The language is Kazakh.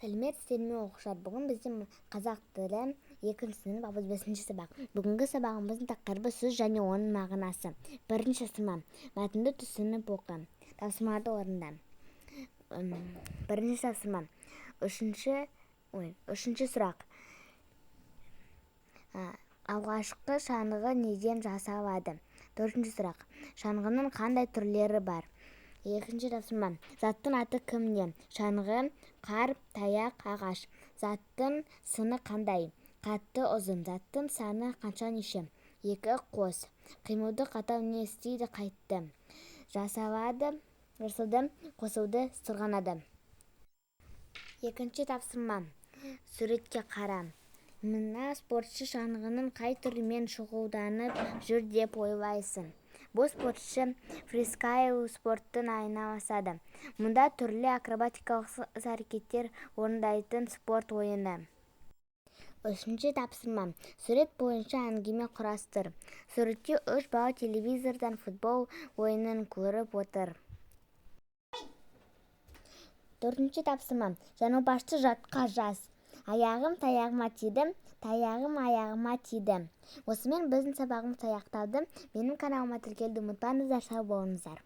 Сәлеметсіздер ме оқушылар? Бүгін бізде қазақ тілі 2 сынып 65 сабақ. Бүгінгі сабағымыздың тақырыбы сөз және оның мағынасы. Бірінші тапсырма. Мәтінді түсініп оқы. Тапсырмаларды орында. Бірінші тапсырма. Үшінші сұрақ. Алғашқы шаңғы неден жасалады? Төртінші сұрақ. Шаңғының қандай түрлері бар? Екінші тапсырма. Заттың аты кімне? Шаңғы, қар, таяқ, ағаш. Заттың сыны қандай? Қатты, ұзын. Заттың саны қанша неше? 2 қос. Қимылды қатал не істейді? Қайтты. Жасалды, қосылды, сырғанады. Екінші тапсырма. Суретке қара. Мына спортшы шаңғының қай түрімен шұғылданып жүр деп ойлайсың? Бұл спортшы фристайл спорттың айналысады. Мұнда түрлі акробатикалық әрекеттер орындайтын спорт ойыны. Үшінші тапсырма. Сурет бойынша әңгіме құрастыр. Суретте 3 бала телевизордан футбол ойынын көріп отыр. Төртінші тапсырма. Жаңылбашты жатқа жаз. Аяғым таяғыма тиді, таяғым аяғыма тиді. Осымен біздің сабағымыз аяқталды. Менің каналыма тіркелуді ұмытпаңыздар, сау болыңыздар.